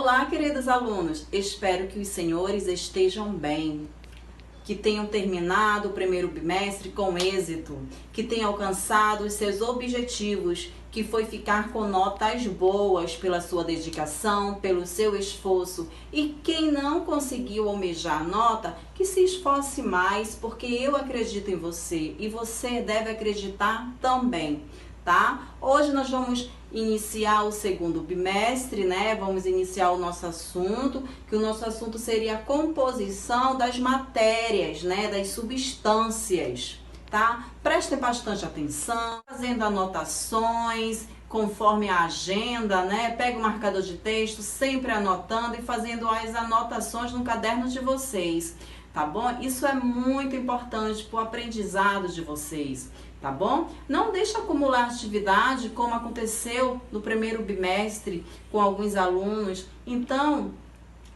Olá, queridos alunos! Espero que os senhores estejam bem, que tenham terminado o primeiro bimestre com êxito, que tenham alcançado os seus objetivos, que foi ficar com notas boas pela sua dedicação, pelo seu esforço. E quem não conseguiu almejar a nota, que se esforce mais, porque eu acredito em você e você deve acreditar também, tá? Hoje nós vamos iniciar o segundo bimestre, né? Vamos iniciar o nosso assunto, que o nosso assunto seria a composição das matérias, né? Das substâncias, tá? Prestem bastante atenção, fazendo anotações conforme a agenda, né? Pega o marcador de texto, sempre anotando e fazendo as anotações no caderno de vocês, tá bom? Isso é muito importante para o aprendizado de vocês, tá bom? Não deixe acumular atividade, como aconteceu no primeiro bimestre com alguns alunos. Então,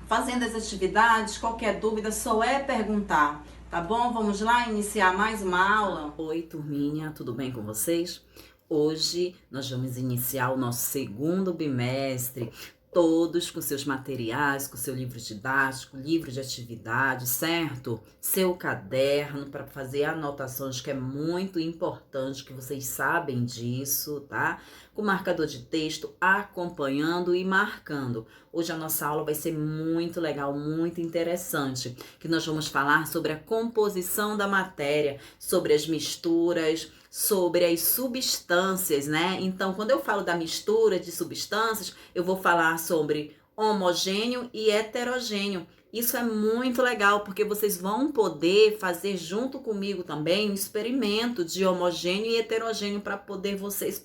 fazendo as atividades, qualquer dúvida só é perguntar, tá bom? Vamos lá iniciar mais uma aula? Oi, turminha, tudo bem com vocês? Hoje nós vamos iniciar o nosso segundo bimestre, todos com seus materiais, com seu livro didático, livro de atividade, certo? Seu caderno para fazer anotações, que é muito importante, que vocês sabem disso, tá? Com marcador de texto, acompanhando e marcando. Hoje a nossa aula vai ser muito legal, muito interessante, que nós vamos falar sobre a composição da matéria, sobre as misturas, sobre as substâncias, né? Então, quando eu falo da mistura de substâncias, eu vou falar sobre homogêneo e heterogêneo. Isso é muito legal, porque vocês vão poder fazer junto comigo também um experimento de homogêneo e heterogêneo para poder vocês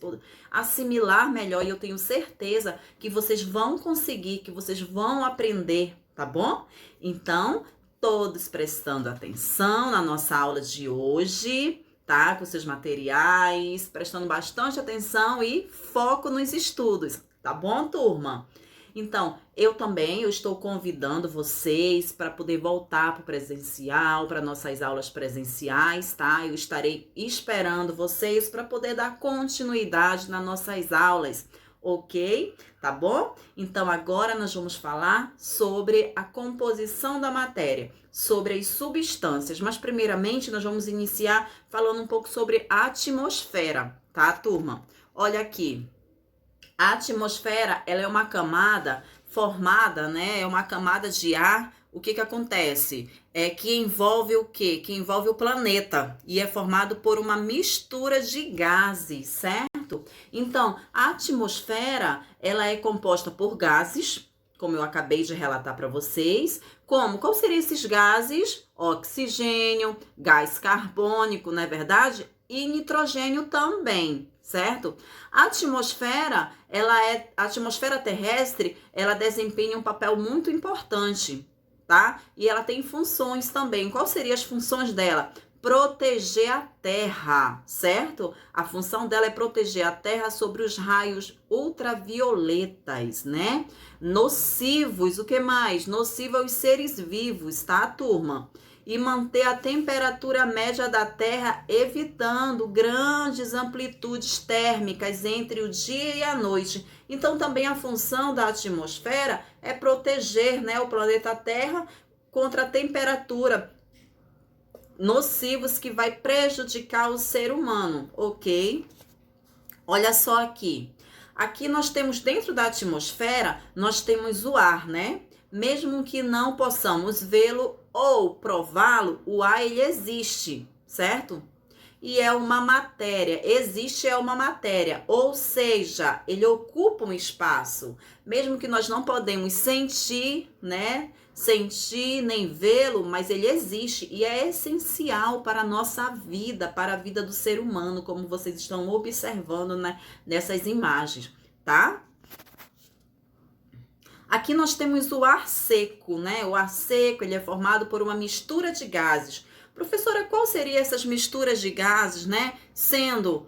assimilar melhor. E eu tenho certeza que vocês vão conseguir, que vocês vão aprender, tá bom? Então, todos prestando atenção na nossa aula de hoje, tá? Com seus materiais, prestando bastante atenção e foco nos estudos, tá bom, turma? Então, eu estou convidando vocês para poder voltar para o presencial, para nossas aulas presenciais, tá? Eu estarei esperando vocês para poder dar continuidade nas nossas aulas, ok? Tá bom? Então, agora nós vamos falar sobre a composição da matéria, sobre as substâncias, mas primeiramente nós vamos iniciar falando um pouco sobre a atmosfera, tá, turma? Olha aqui. A atmosfera, ela é uma camada formada, né? É uma camada de ar. O que acontece? É que envolve o quê? Que envolve o planeta e é formado por uma mistura de gases, certo? Então, a atmosfera, ela é composta por gases, como eu acabei de relatar para vocês. Quais seriam esses gases? Oxigênio, gás carbônico, não é verdade? E nitrogênio também, certo? A atmosfera, a atmosfera terrestre, ela desempenha um papel muito importante, tá? E ela tem funções também. Quais seriam as funções dela? Proteger a Terra, certo? A função dela é proteger a Terra sobre os raios ultravioletas, né? Nocivos, o que mais? Nocivo aos seres vivos, tá, turma? E manter a temperatura média da Terra, evitando grandes amplitudes térmicas entre o dia e a noite. Então, também a função da atmosfera é proteger, né, o planeta Terra contra a temperatura nocivos que vai prejudicar o ser humano, ok? Olha só aqui. Aqui nós temos, dentro da atmosfera, nós temos o ar, né? Mesmo que não possamos vê-lo ou prová-lo, o ar ele existe, certo? E é uma matéria, existe é uma matéria, ou seja, ele ocupa um espaço. Mesmo que nós não podemos sentir, né? Sentir nem vê-lo, mas ele existe e é essencial para a nossa vida, para a vida do ser humano, como vocês estão observando, né, nessas imagens, tá? Aqui nós temos o ar seco, né? O ar seco, ele é formado por uma mistura de gases. Professora, qual seria essas misturas de gases, né? Sendo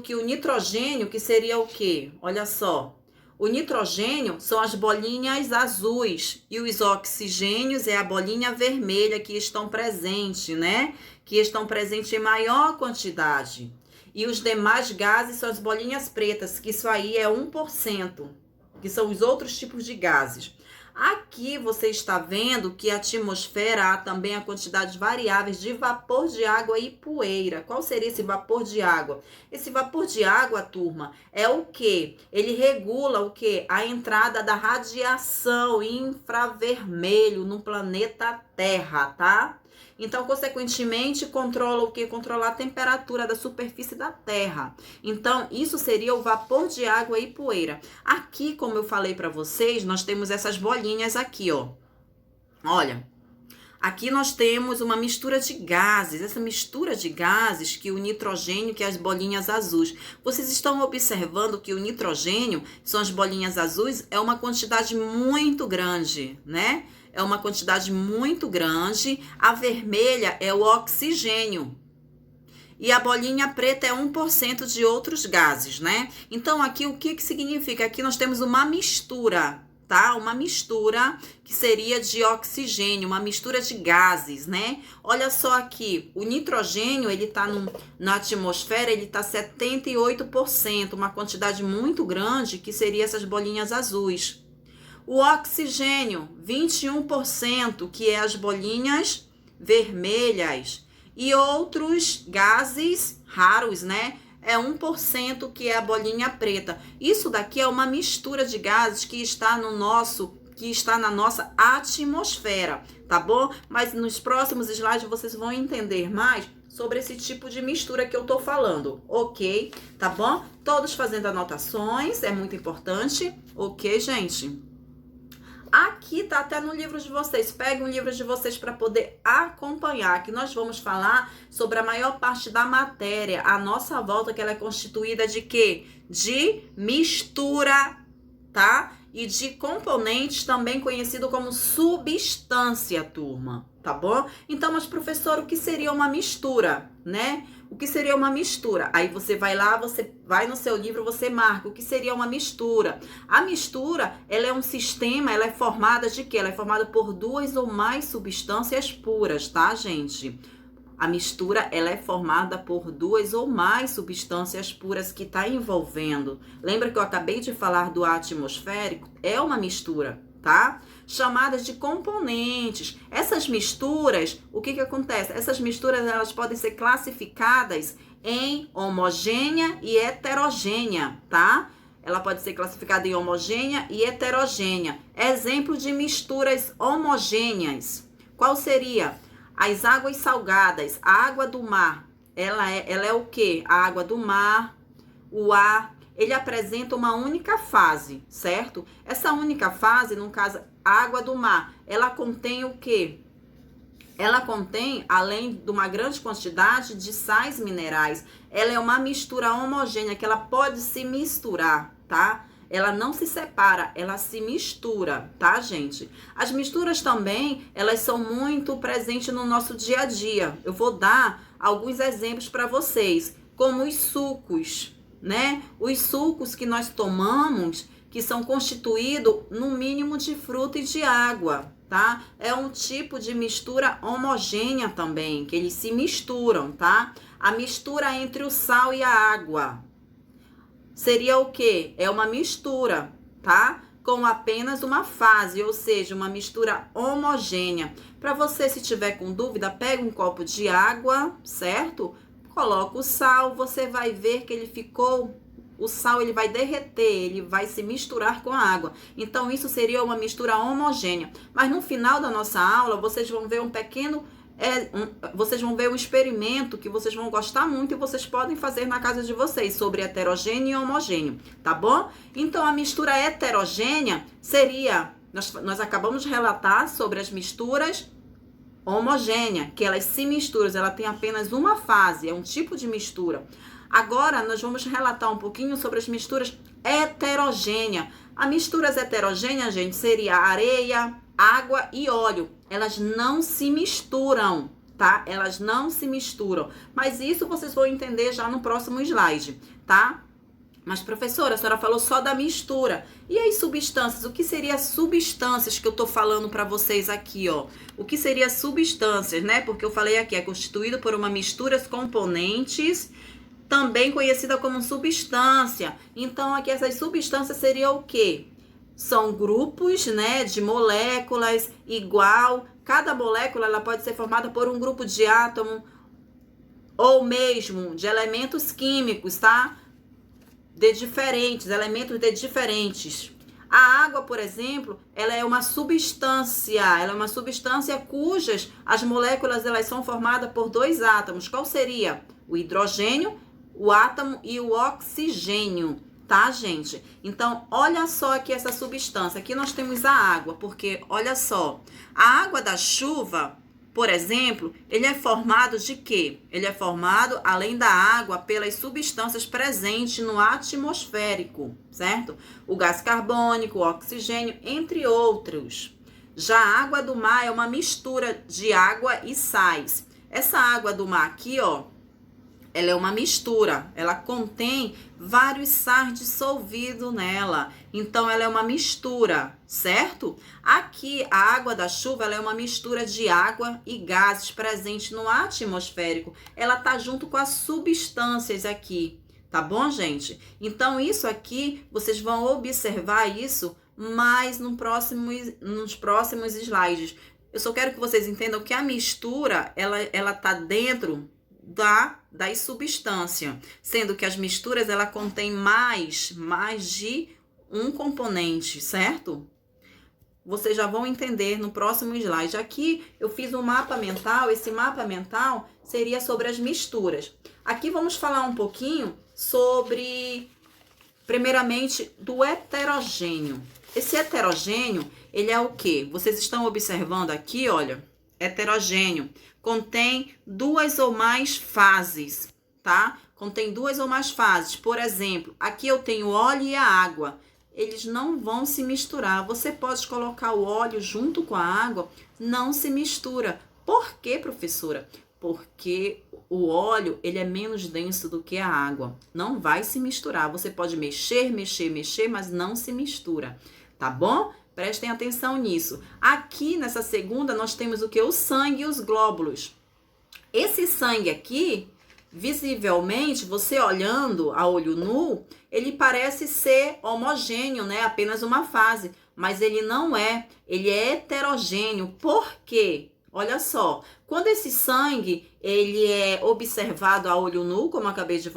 que o nitrogênio, que seria o quê? Olha só. O nitrogênio são as bolinhas azuis e os oxigênios é a bolinha vermelha que estão presentes, né? Que estão presentes em maior quantidade. E os demais gases são as bolinhas pretas, que isso aí é 1%. que são os outros tipos de gases. Aqui você está vendo que a atmosfera há também a quantidades variáveis de vapor de água e poeira. Qual seria esse vapor de água? Esse vapor de água, turma, é o quê? Ele regula o quê? A entrada da radiação infravermelho no planeta Terra, tá? Então, consequentemente, controla o quê? Controla a temperatura da superfície da Terra. Então, isso seria o vapor de água e poeira. Aqui, como eu falei para vocês, nós temos essas bolinhas aqui, ó. Olha, aqui nós temos uma mistura de gases. Essa mistura de gases, que o nitrogênio, que é as bolinhas azuis. Vocês estão observando que o nitrogênio, são as bolinhas azuis, é uma quantidade muito grande, né? É uma quantidade muito grande. A vermelha é o oxigênio. E a bolinha preta é 1% de outros gases, né? Então, aqui, o que significa? Aqui nós temos uma mistura, tá? Uma mistura que seria de oxigênio, uma mistura de gases, né? Olha só aqui, o nitrogênio, ele tá na atmosfera, ele tá 78%, uma quantidade muito grande, que seria essas bolinhas azuis. O oxigênio, 21%, que é as bolinhas vermelhas. E outros gases raros, né? É 1%, que é a bolinha preta. Isso daqui é uma mistura de gases que está na nossa atmosfera, tá bom? Mas nos próximos slides vocês vão entender mais sobre esse tipo de mistura que eu tô falando, ok? Tá bom? Todos fazendo anotações, é muito importante, ok, gente? Aqui tá até no livro de vocês. Peguem o livro de vocês para poder acompanhar, que nós vamos falar sobre a maior parte da matéria, a nossa volta, que ela é constituída de quê? De mistura, tá? E de componentes, também conhecido como substância, turma, tá bom? Então, mas professor, o que seria uma mistura, né? O que seria uma mistura? Aí você vai lá, você vai no seu livro, você marca o que seria uma mistura. A mistura, ela é um sistema, ela é formada de quê? Ela é formada por duas ou mais substâncias puras, tá, gente? A mistura, ela é formada por duas ou mais substâncias puras que tá envolvendo. Lembra que eu acabei de falar do ar atmosférico? É uma mistura, tá? Chamadas de componentes. Essas misturas, o que acontece? Essas misturas, elas podem ser classificadas em homogênea e heterogênea, tá? Ela pode ser classificada em homogênea e heterogênea. Exemplo de misturas homogêneas. Qual seria? As águas salgadas, a água do mar. Ela é o quê? A água do mar, o ar, ele apresenta uma única fase, certo? Essa única fase, no caso, a água do mar, ela contém o quê? Ela contém, além de uma grande quantidade de sais minerais, ela é uma mistura homogênea, que ela pode se misturar, tá? Ela não se separa, ela se mistura, tá, gente? As misturas também, elas são muito presentes no nosso dia a dia. Eu vou dar alguns exemplos para vocês, como os sucos, né? Os sucos que nós tomamos, que são constituídos no mínimo de fruta e de água, tá? É um tipo de mistura homogênea também, que eles se misturam, tá? A mistura entre o sal e a água seria o quê? É uma mistura, tá? Com apenas uma fase, ou seja, uma mistura homogênea. Para você, se tiver com dúvida, pega um copo de água, certo? Coloca o sal, você vai ver que ele ficou... O sal, ele vai derreter, ele vai se misturar com a água. Então, isso seria uma mistura homogênea. Mas no final da nossa aula, vocês vão ver vocês vão ver um experimento que vocês vão gostar muito e vocês podem fazer na casa de vocês sobre heterogêneo e homogêneo, tá bom? Então, a mistura heterogênea seria... Nós acabamos de relatar sobre as misturas homogênea, que elas se misturam, ela tem apenas uma fase, é um tipo de mistura. Agora, nós vamos relatar um pouquinho sobre as misturas heterogêneas. As misturas heterogêneas, gente, seria areia, água e óleo. Elas não se misturam, tá? Elas não se misturam. Mas isso vocês vão entender já no próximo slide, tá? Mas, professora, a senhora falou só da mistura. E as substâncias? O que seria substâncias que eu tô falando para vocês aqui, ó? O que seria substâncias, né? Porque eu falei aqui, é constituído por uma mistura de componentes, também conhecida como substância. Então, aqui essas substâncias seriam o quê? são grupos, né, de moléculas igual. Cada molécula ela pode ser formada por um grupo de átomo ou mesmo de elementos químicos, tá? De diferentes, elementos de diferentes. A água, por exemplo, ela é uma substância cujas as moléculas elas são formadas por dois átomos. Qual seria? O hidrogênio, o átomo e o oxigênio, tá, gente? Então, olha só aqui essa substância. Aqui nós temos a água, porque, olha só, a água da chuva, por exemplo, ele é formado de quê? Ele é formado, além da água, pelas substâncias presentes no atmosférico, certo? O gás carbônico, o oxigênio, entre outros. Já a água do mar é uma mistura de água e sais. Essa água do mar aqui, ó, ela é uma mistura, ela contém vários sais dissolvidos nela, então ela é uma mistura, certo? Aqui, a água da chuva, ela é uma mistura de água e gases presentes no atmosférico, ela tá junto com as substâncias aqui, tá bom, gente? Então, isso aqui, vocês vão observar isso mais nos próximos slides. Eu só quero que vocês entendam que a mistura, ela tá dentro das substâncias, sendo que as misturas ela contém mais de um componente, certo? Vocês já vão entender no próximo slide. Aqui eu fiz um mapa mental, esse mapa mental seria sobre as misturas. Aqui vamos falar um pouquinho sobre, primeiramente, do heterogêneo. Esse heterogêneo, ele é o quê? Vocês estão observando aqui, olha, heterogêneo. Contém duas ou mais fases, tá? Contém duas ou mais fases. Por exemplo, aqui eu tenho o óleo e a água. Eles não vão se misturar. Você pode colocar o óleo junto com a água, não se mistura. Por quê, professora? Porque o óleo, ele é menos denso do que a água. Não vai se misturar. Você pode mexer, mas não se mistura, tá bom? Prestem atenção nisso. Aqui, nessa segunda, nós temos o que? O sangue e os glóbulos. Esse sangue aqui, visivelmente, você olhando a olho nu, ele parece ser homogêneo, né? Apenas uma fase. Mas ele não é. Ele é heterogêneo. Por quê? Olha só. Quando esse sangue, ele é observado a olho nu, como eu acabei de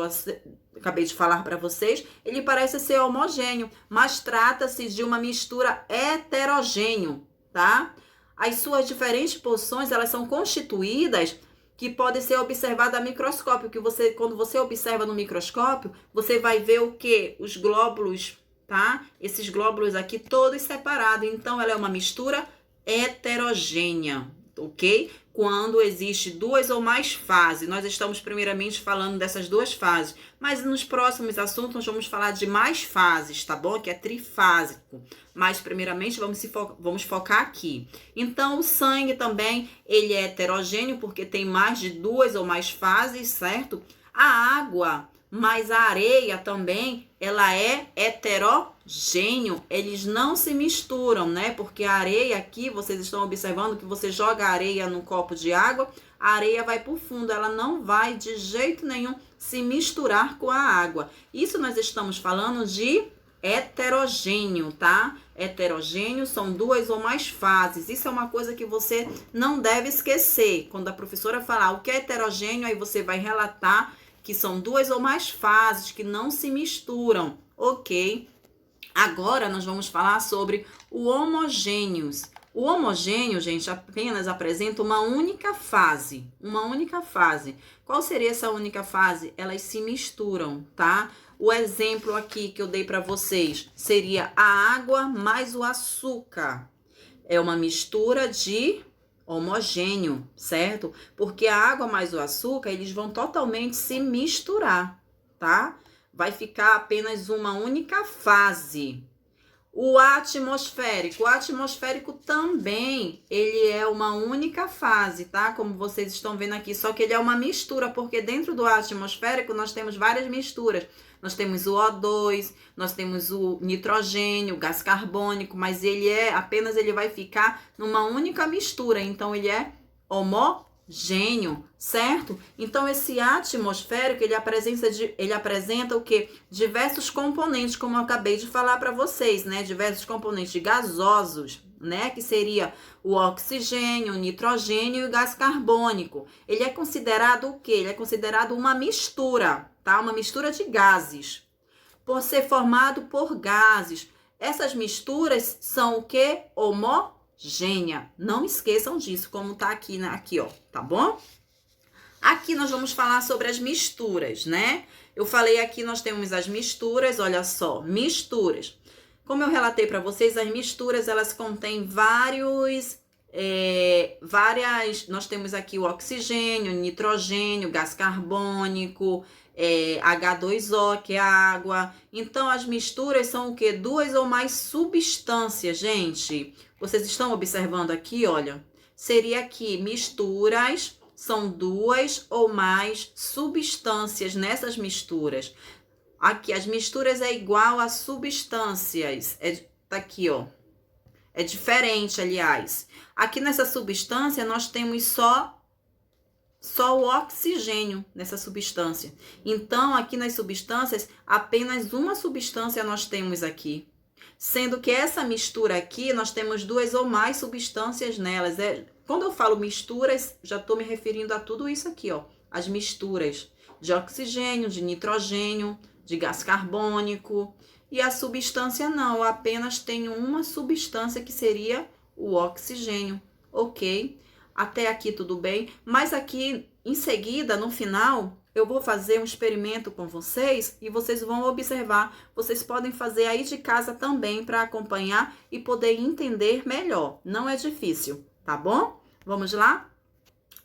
falar para vocês, ele parece ser homogêneo, mas trata-se de uma mistura heterogêneo, tá? As suas diferentes porções, elas são constituídas que podem ser observadas a microscópio, quando você observa no microscópio, você vai ver o quê? Os glóbulos, tá? Esses glóbulos aqui todos separados, então ela é uma mistura heterogênea, ok? Quando existe duas ou mais fases. Nós estamos primeiramente falando dessas duas fases, mas nos próximos assuntos nós vamos falar de mais fases, tá bom? Que é trifásico. Mas primeiramente vamos focar aqui. Então o sangue também, ele é heterogêneo porque tem mais de duas ou mais fases, certo? A água, mas a areia também, ela é heterogêneo, eles não se misturam, né? Porque a areia aqui, vocês estão observando que você joga a areia num copo de água, a areia vai para o fundo, ela não vai de jeito nenhum se misturar com a água. Isso nós estamos falando de heterogêneo, tá? Heterogêneo são duas ou mais fases. Isso é uma coisa que você não deve esquecer. Quando a professora falar o que é heterogêneo, aí você vai relatar que são duas ou mais fases que não se misturam, ok? Agora nós vamos falar sobre o homogêneos. O homogêneo, gente, apenas apresenta uma única fase. Qual seria essa única fase? Elas se misturam, tá? O exemplo aqui que eu dei para vocês seria a água mais o açúcar. É uma mistura de homogêneo, certo? Porque a água mais o açúcar, eles vão totalmente se misturar, tá? Vai ficar apenas uma única fase. O atmosférico também, ele é uma única fase, tá? Como vocês estão vendo aqui, só que ele é uma mistura, porque dentro do atmosférico nós temos várias misturas. Nós temos o O2, nós temos o nitrogênio, o gás carbônico, mas ele vai ficar numa única mistura, então ele é homogêneo. oxigênio, certo? Então, esse atmosférico, ele apresenta o quê? Diversos componentes, como eu acabei de falar para vocês, né? Diversos componentes gasosos, né? Que seria o oxigênio, o nitrogênio e o gás carbônico. Ele é considerado o quê? Ele é considerado uma mistura, tá? Uma mistura de gases, por ser formado por gases. Essas misturas são o quê? Homogênea. Não esqueçam disso, como tá aqui, né? Aqui, ó, tá bom? Aqui nós vamos falar sobre as misturas, né? Eu falei aqui, nós temos as misturas, olha só, misturas. Como eu relatei para vocês, as misturas, elas contêm nós temos aqui o oxigênio, nitrogênio, gás carbônico, H2O, que é a água. Então, as misturas são o quê? Duas ou mais substâncias, gente. Vocês estão observando aqui, olha. Seria aqui, misturas são duas ou mais substâncias nessas misturas. Aqui, as misturas é igual a substâncias. Tá aqui, ó. É diferente, aliás. Aqui nessa substância, nós temos só o oxigênio nessa substância. Então, aqui nas substâncias, apenas uma substância nós temos aqui. Sendo que essa mistura aqui, nós temos duas ou mais substâncias nelas. Quando eu falo misturas, já estou me referindo a tudo isso aqui, ó. As misturas de oxigênio, de nitrogênio, de gás carbônico. E a substância não, eu apenas tenho uma substância que seria o oxigênio, ok? Até aqui tudo bem, mas aqui em seguida, no final, eu vou fazer um experimento com vocês e vocês vão observar. Vocês podem fazer aí de casa também para acompanhar e poder entender melhor. Não é difícil, tá bom? Vamos lá?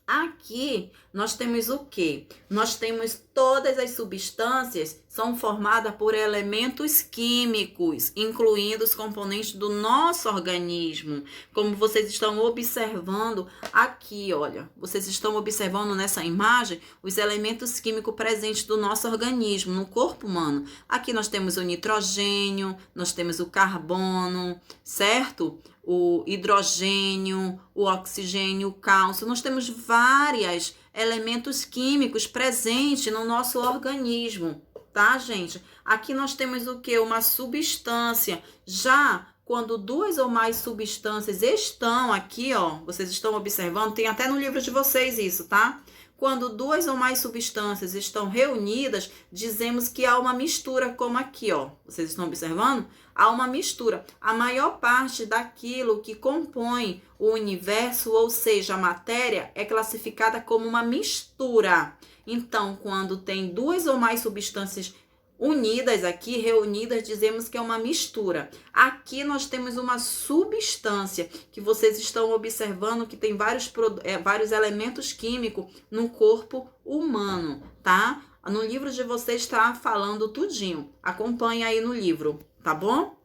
Aqui nós temos o quê? Nós temos todas as substâncias são formadas por elementos químicos, incluindo os componentes do nosso organismo. Como vocês estão observando aqui, olha, vocês estão observando nessa imagem os elementos químicos presentes do nosso organismo, no corpo humano. Aqui nós temos o nitrogênio, nós temos o carbono, certo? O hidrogênio, o oxigênio, o cálcio. Nós temos vários elementos químicos presentes no nosso organismo, tá, gente? Aqui nós temos o quê? Uma substância. Já quando duas ou mais substâncias estão aqui, ó, vocês estão observando, tem até no livro de vocês isso, tá? Quando duas ou mais substâncias estão reunidas, dizemos que há uma mistura, como aqui, ó. Vocês estão observando? Há uma mistura. A maior parte daquilo que compõe o universo, ou seja, a matéria, é classificada como uma mistura. Então, quando tem duas ou mais substâncias unidas aqui, reunidas, dizemos que é uma mistura. Aqui nós temos uma substância que vocês estão observando que tem vários elementos químicos no corpo humano, tá? No livro de vocês está falando tudinho. Acompanha aí no livro, tá bom?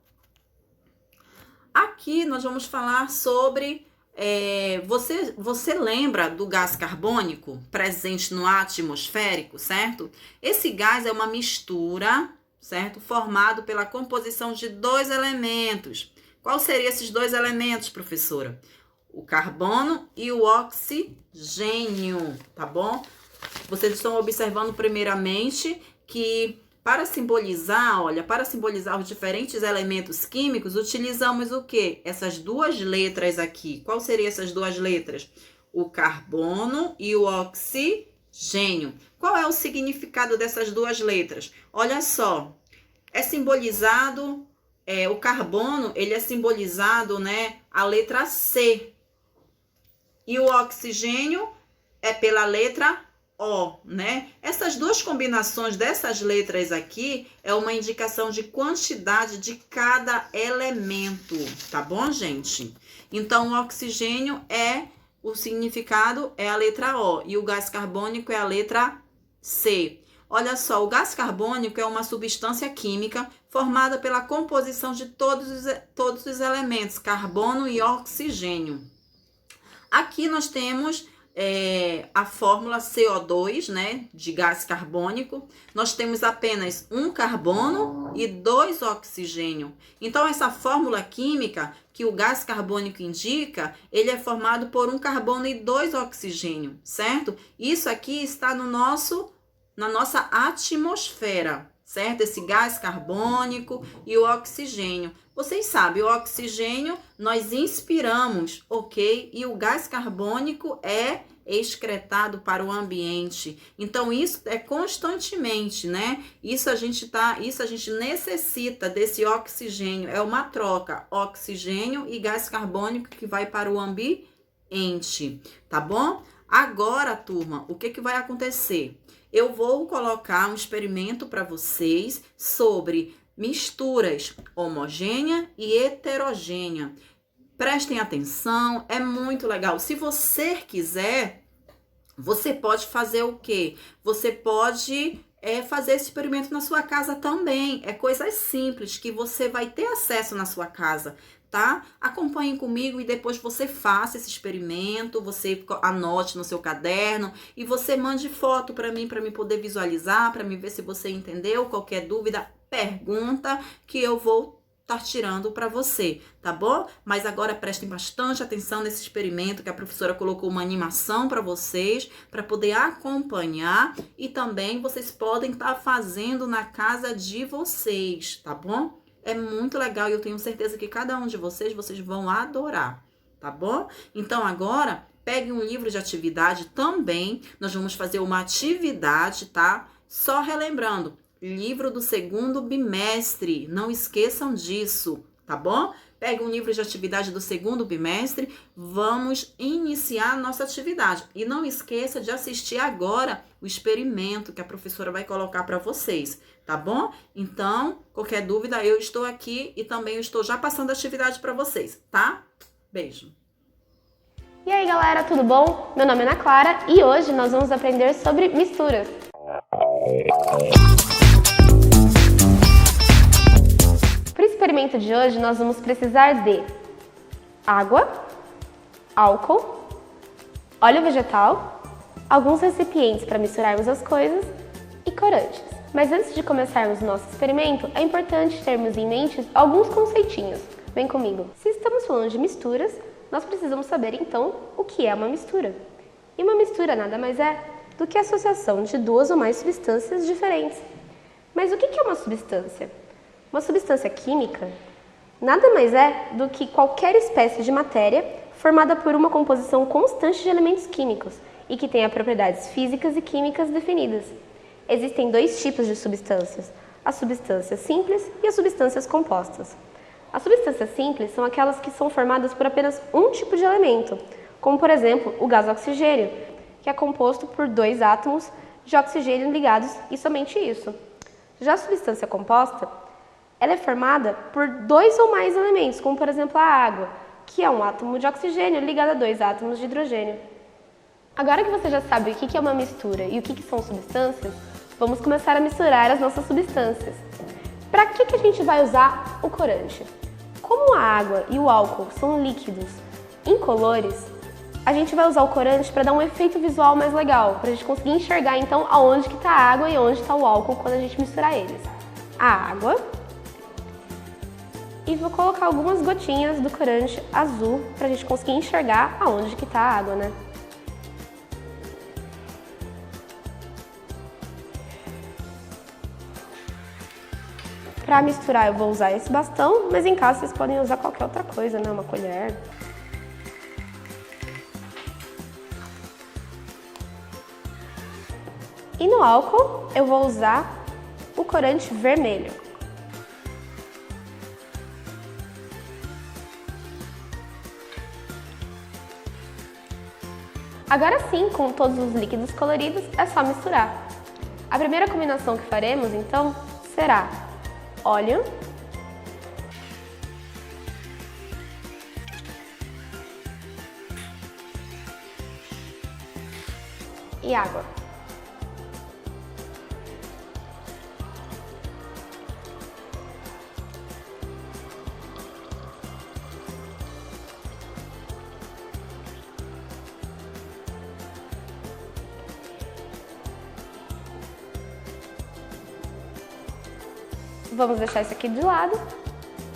Aqui nós vamos falar sobre... Você lembra do gás carbônico presente no atmosférico, certo? Esse gás é uma mistura, certo? Formado pela composição de dois elementos. Qual seriam esses dois elementos, professora? O carbono e o oxigênio, tá bom? Vocês estão observando primeiramente que para simbolizar os diferentes elementos químicos, utilizamos o quê? Essas duas letras aqui. Qual seriam essas duas letras? O carbono e o oxigênio. Qual é o significado dessas duas letras? Olha só, é simbolizado, o carbono, ele é simbolizado, né, a letra C. E o oxigênio é pela letra O, né? Essas duas combinações dessas letras aqui é uma indicação de quantidade de cada elemento, tá bom, gente? Então, o oxigênio o significado é a letra O e o gás carbônico é a letra C. Olha só, o gás carbônico é uma substância química formada pela composição de todos os elementos, carbono e oxigênio. Aqui nós temos a fórmula CO2, né, de gás carbônico, nós temos apenas um carbono e 2 oxigênio. Então, essa fórmula química que o gás carbônico indica, ele é formado por um carbono e 2 oxigênio, certo? Isso aqui está na nossa atmosfera, certo? Esse gás carbônico e o oxigênio. Vocês sabem, o oxigênio nós inspiramos, ok? E o gás carbônico é excretado para o ambiente. Então, isso é constantemente, né? Isso a gente necessita desse oxigênio. É uma troca, oxigênio e gás carbônico que vai para o ambiente, tá bom? Agora, turma, o que vai acontecer? Eu vou colocar um experimento para vocês sobre misturas homogênea e heterogênea. Prestem atenção, é muito legal. Se você quiser, você pode fazer o quê? Você pode fazer esse experimento na sua casa também. É coisas simples que você vai ter acesso na sua casa, tá? Acompanhem comigo e depois você faça esse experimento, você anote no seu caderno e você mande foto para mim poder visualizar, para mim ver se você entendeu. Qualquer dúvida, pergunta que eu vou estar tirando para você, tá bom? Mas agora prestem bastante atenção nesse experimento que a professora colocou uma animação para vocês, para poder acompanhar e também vocês podem estar fazendo na casa de vocês, tá bom? É muito legal e eu tenho certeza que cada um de vocês vão adorar, tá bom? Então agora, pegue um livro de atividade também, nós vamos fazer uma atividade, tá? Só relembrando, livro do 2º bimestre, não esqueçam disso, tá bom? Pegue um livro de atividade do 2º bimestre, vamos iniciar a nossa atividade. E não esqueça de assistir agora o experimento que a professora vai colocar para vocês, tá bom? Então, qualquer dúvida, eu estou aqui e também eu estou já passando a atividade para vocês, tá? Beijo! E aí, galera, tudo bom? Meu nome é Ana Clara e hoje nós vamos aprender sobre misturas. Para o experimento de hoje, nós vamos precisar de água, álcool, óleo vegetal, alguns recipientes para misturarmos as coisas e corantes. Mas antes de começarmos o nosso experimento, é importante termos em mente alguns conceitinhos. Vem comigo. Se estamos falando de misturas, nós precisamos saber então o que é uma mistura. E uma mistura nada mais é do que a associação de 2 ou mais substâncias diferentes. Mas o que é uma substância? Uma substância química nada mais é do que qualquer espécie de matéria formada por uma composição constante de elementos químicos e que tenha propriedades físicas e químicas definidas. Existem 2 tipos de substâncias, as substâncias simples e as substâncias compostas. As substâncias simples são aquelas que são formadas por apenas um tipo de elemento, como por exemplo o gás oxigênio, que é composto por 2 átomos de oxigênio ligados e somente isso. Já a substância composta, ela é formada por 2 ou mais elementos, como por exemplo a água, que é um átomo de oxigênio ligado a 2 átomos de hidrogênio. Agora que você já sabe o que é uma mistura e o que são substâncias, vamos começar a misturar as nossas substâncias. Para que a gente vai usar o corante? Como a água e o álcool são líquidos incolores, a gente vai usar o corante para dar um efeito visual mais legal, para a gente conseguir enxergar então aonde que está a água e onde está o álcool quando a gente misturar eles. A água. E vou colocar algumas gotinhas do corante azul para a gente conseguir enxergar aonde que está a água, né? Para misturar eu vou usar esse bastão, mas em casa vocês podem usar qualquer outra coisa, né? Uma colher. E no álcool eu vou usar o corante vermelho. Agora sim, com todos os líquidos coloridos, é só misturar. A primeira combinação que faremos, então, será óleo, e água. Vamos deixar isso aqui de lado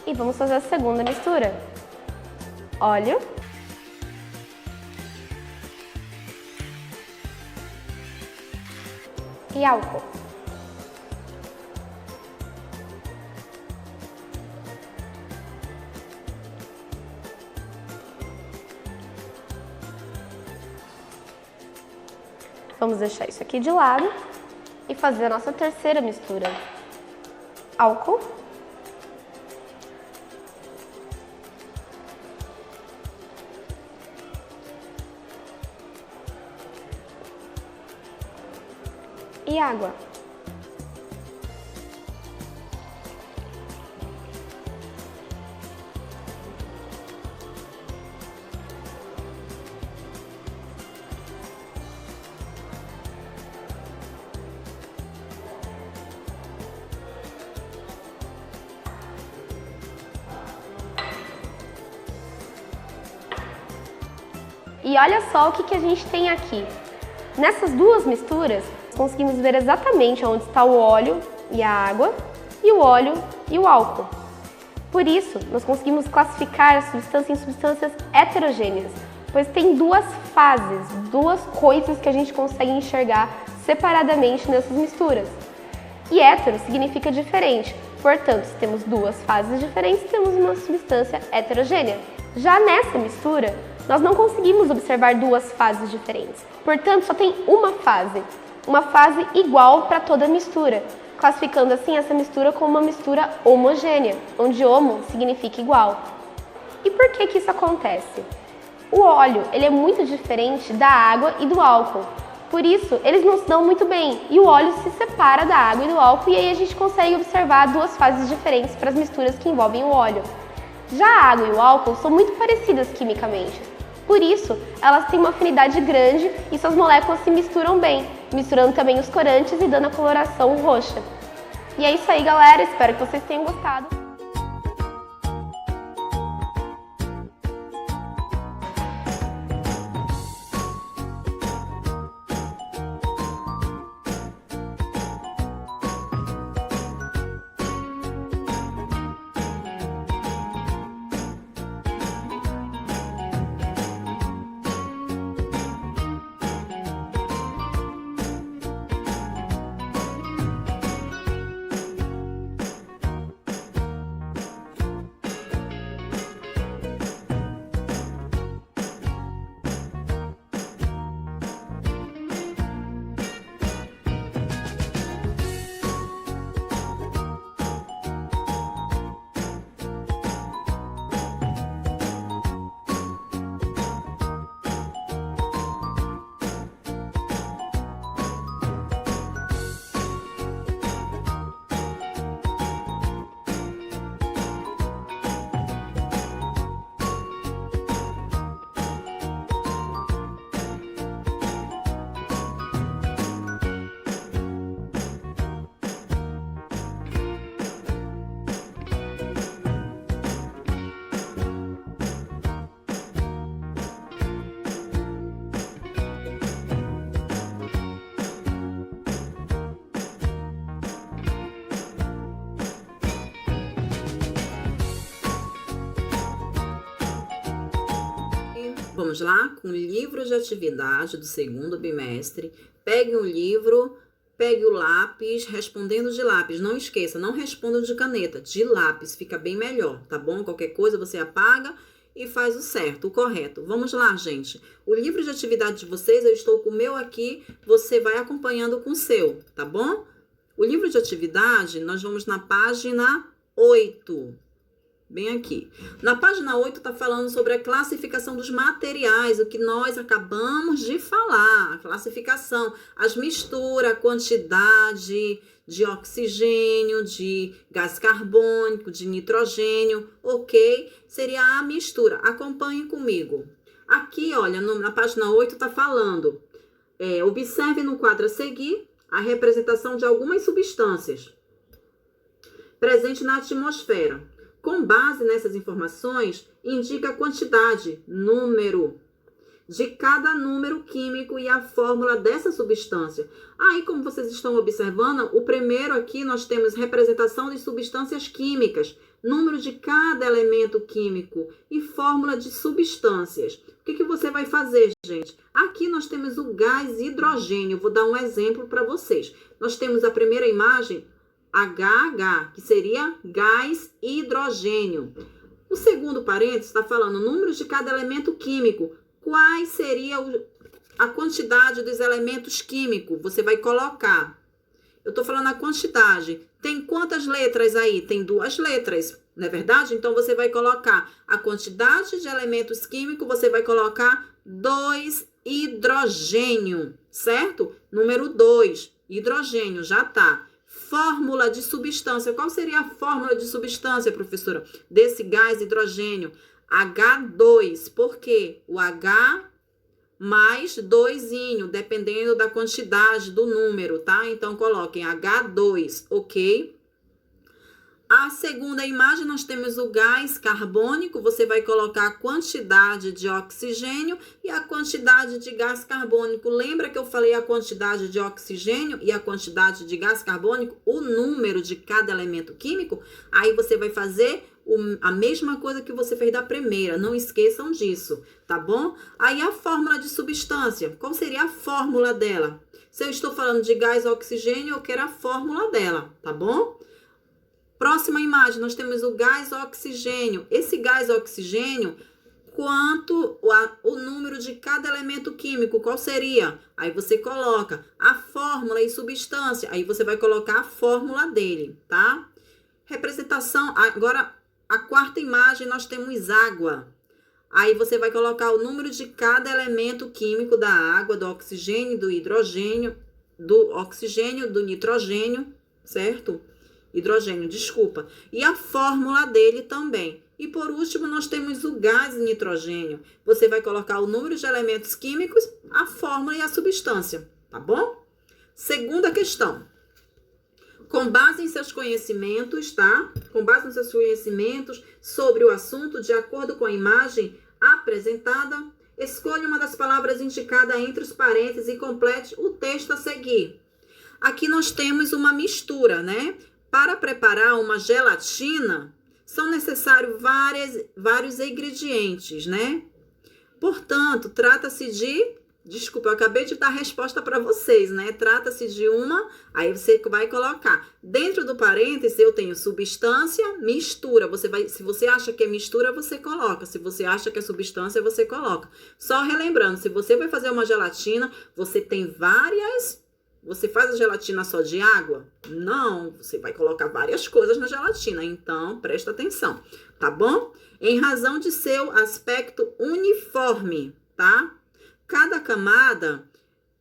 e vamos fazer a segunda mistura. Óleo. E álcool. Vamos deixar isso aqui de lado e fazer a nossa terceira mistura. Álcool. E água. E olha só o que a gente tem aqui. Nessas duas misturas, conseguimos ver exatamente onde está o óleo e a água, e o óleo e o álcool. Por isso, nós conseguimos classificar a substância em substâncias heterogêneas, pois tem duas fases, duas coisas que a gente consegue enxergar separadamente nessas misturas. E hétero significa diferente, portanto, se temos duas fases diferentes, temos uma substância heterogênea. Já nessa mistura, nós não conseguimos observar duas fases diferentes, portanto, só tem uma fase igual para toda a mistura, classificando assim essa mistura como uma mistura homogênea, onde homo significa igual. E por que isso acontece? O óleo ele é muito diferente da água e do álcool, por isso eles não se dão muito bem e o óleo se separa da água e do álcool, e aí a gente consegue observar duas fases diferentes para as misturas que envolvem o óleo. Já a água e o álcool são muito parecidas quimicamente, por isso elas têm uma afinidade grande e suas moléculas se misturam bem, misturando também os corantes e dando a coloração roxa. E é isso aí, galera, espero que vocês tenham gostado. Vamos lá com o livro de atividade do segundo bimestre. Pegue o livro, pegue o lápis, respondendo de lápis. Não esqueça, não responda de caneta, de lápis, fica bem melhor, tá bom? Qualquer coisa você apaga e faz o certo, o correto. Vamos lá, gente. O livro de atividade de vocês, eu estou com o meu aqui, você vai acompanhando com o seu, tá bom? O livro de atividade, nós vamos na página 8. Bem aqui. Na página 8 está falando sobre a classificação dos materiais, o que nós acabamos de falar. A classificação, as misturas, a quantidade de oxigênio, de gás carbônico, de nitrogênio, ok? Seria a mistura. Acompanhe comigo. Aqui, olha, na página 8 está falando, observe no quadro a seguir a representação de algumas substâncias presentes na atmosfera. Com base nessas informações, indica a quantidade, número, de cada número químico e a fórmula dessa substância. Aí, como vocês estão observando, o primeiro aqui nós temos representação de substâncias químicas, número de cada elemento químico e fórmula de substâncias. O que você vai fazer, gente? Aqui nós temos o gás hidrogênio. Vou dar um exemplo para vocês. Nós temos a primeira imagem, HH, que seria gás hidrogênio. O segundo parênteses está falando números de cada elemento químico. Quais seria a quantidade dos elementos químicos? Você vai colocar. Eu estou falando a quantidade. Tem quantas letras aí? Tem 2 letras, não é verdade? Então, você vai colocar a quantidade de elementos químicos, você vai colocar 2 hidrogênio, certo? Número 2, hidrogênio, já tá. Fórmula de substância. Qual seria a fórmula de substância, professora? Desse gás hidrogênio? H2. Por quê? O H mais 2inho, dependendo da quantidade do número, tá? Então, coloquem H2, ok? A segunda imagem, nós temos o gás carbônico. Você vai colocar a quantidade de oxigênio e a quantidade de gás carbônico. Lembra que eu falei a quantidade de oxigênio e a quantidade de gás carbônico? O número de cada elemento químico? Aí você vai fazer a mesma coisa que você fez da primeira. Não esqueçam disso, tá bom? Aí a fórmula de substância. Qual seria a fórmula dela? Se eu estou falando de gás oxigênio, eu quero a fórmula dela, tá bom? Próxima imagem, nós temos o gás oxigênio. Esse gás oxigênio, quanto o número de cada elemento químico, qual seria? Aí você coloca a fórmula e substância, aí você vai colocar a fórmula dele, tá? Representação, agora a quarta imagem nós temos água. Aí você vai colocar o número de cada elemento químico da água, do oxigênio, do hidrogênio, do oxigênio, do nitrogênio, certo? Hidrogênio, desculpa. E a fórmula dele também. E por último, nós temos o gás nitrogênio. Você vai colocar o número de elementos químicos, a fórmula e a substância, tá bom? Segunda questão. Com base em seus conhecimentos, tá? Com base nos seus conhecimentos sobre o assunto, de acordo com a imagem apresentada, escolha uma das palavras indicadas entre os parênteses e complete o texto a seguir. Aqui nós temos uma mistura, né? Para preparar uma gelatina, são necessários vários ingredientes, né? Portanto, trata-se de... Desculpa, eu acabei de dar a resposta para vocês, né? Trata-se de uma... Aí você vai colocar. Dentro do parêntese, eu tenho substância, mistura. Se você acha que é mistura, você coloca. Se você acha que é substância, você coloca. Só relembrando, se você vai fazer uma gelatina, você tem várias... Você faz a gelatina só de água? Não, você vai colocar várias coisas na gelatina, então presta atenção, tá bom? Em razão de seu aspecto uniforme, tá? Cada camada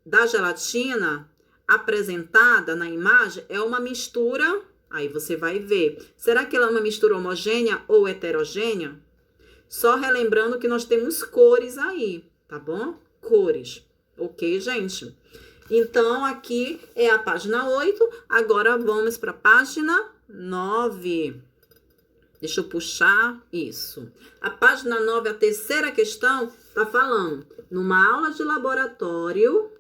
da gelatina apresentada na imagem é uma mistura, aí você vai ver. Será que ela é uma mistura homogênea ou heterogênea? Só relembrando que nós temos cores aí, tá bom? Cores, ok, gente? Então, aqui é a página 8. Agora, vamos para a página 9. Deixa eu puxar isso. A página 9, a terceira questão, está falando. Numa aula de laboratório,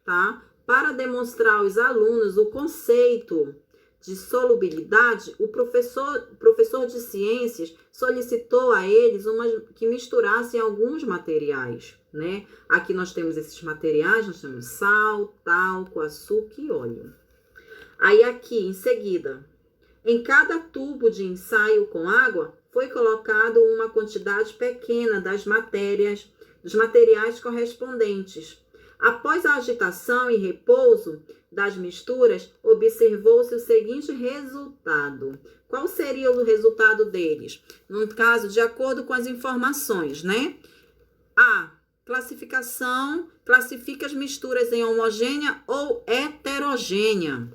tá? Para demonstrar aos alunos o conceito de solubilidade, o professor de ciências solicitou a eles que misturassem alguns materiais, né? Aqui nós temos esses materiais, nós temos sal, talco, açúcar e óleo. Aí aqui, em seguida, em cada tubo de ensaio com água, foi colocado uma quantidade pequena dos materiais correspondentes. Após a agitação e repouso das misturas, observou-se o seguinte resultado. Qual seria o resultado deles? No caso, de acordo com as informações, né? A. Classificação. Classifica as misturas em homogênea ou heterogênea.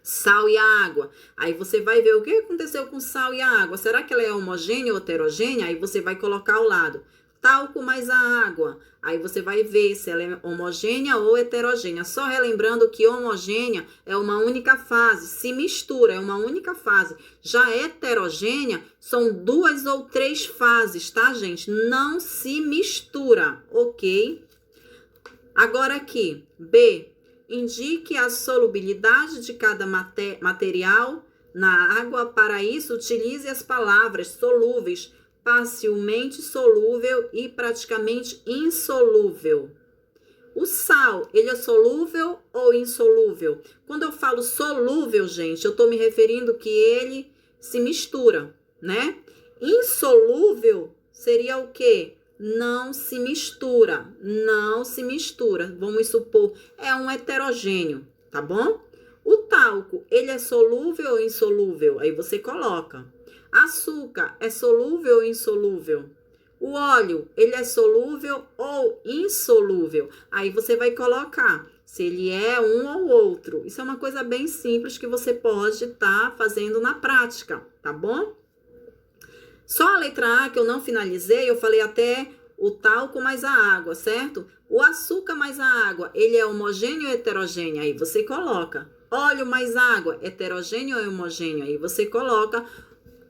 Sal e a água. Aí você vai ver o que aconteceu com sal e a água. Será que ela é homogênea ou heterogênea? Aí você vai colocar ao lado. talco mais a água. Aí você vai ver se ela é homogênea ou heterogênea. Só relembrando que homogênea é uma única fase, se mistura, é uma única fase. Já heterogênea são 2 ou 3 fases, tá, gente? Não se mistura, ok? Agora aqui, B. Indique a solubilidade de cada material na água. Para isso, utilize as palavras solúveis, facilmente solúvel e praticamente insolúvel. O sal, ele é solúvel ou insolúvel? Quando eu falo solúvel, gente, eu estou me referindo que ele se mistura, né? Insolúvel seria o quê? Não se mistura, não se mistura. Vamos supor, é um heterogêneo, tá bom? O talco, ele é solúvel ou insolúvel? Aí você coloca. Açúcar é solúvel ou insolúvel? O óleo, ele é solúvel ou insolúvel? Aí você vai colocar se ele é um ou outro. Isso é uma coisa bem simples que você pode estar fazendo na prática, tá bom? Só a letra A que eu não finalizei, eu falei até o talco mais a água, certo? O açúcar mais a água, ele é homogêneo ou heterogêneo? Aí você coloca. Óleo mais água, heterogêneo ou homogêneo? Aí você coloca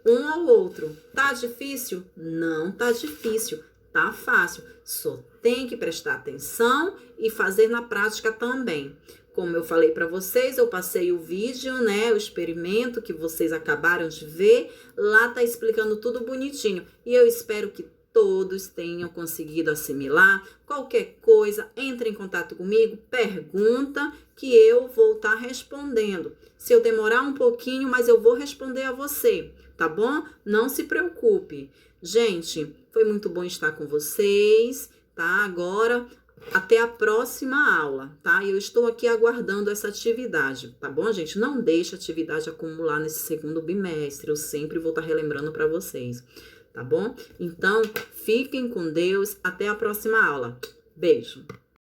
um ou outro. Tá difícil? Não tá difícil, tá fácil. Só tem que prestar atenção e fazer na prática também. Como eu falei para vocês, eu passei o vídeo, né, o experimento que vocês acabaram de ver. Lá tá explicando tudo bonitinho. E eu espero que todos tenham conseguido assimilar. Qualquer coisa, entre em contato comigo, pergunta que eu vou estar respondendo. Se eu demorar um pouquinho, mas eu vou responder a você, tá bom? Não se preocupe. Gente, foi muito bom estar com vocês, tá? Agora, até a próxima aula, tá? Eu estou aqui aguardando essa atividade, tá bom, gente? Não deixe a atividade acumular nesse segundo bimestre. Eu sempre vou estar relembrando para vocês, tá bom? Então, fiquem com Deus. Até a próxima aula. Beijo.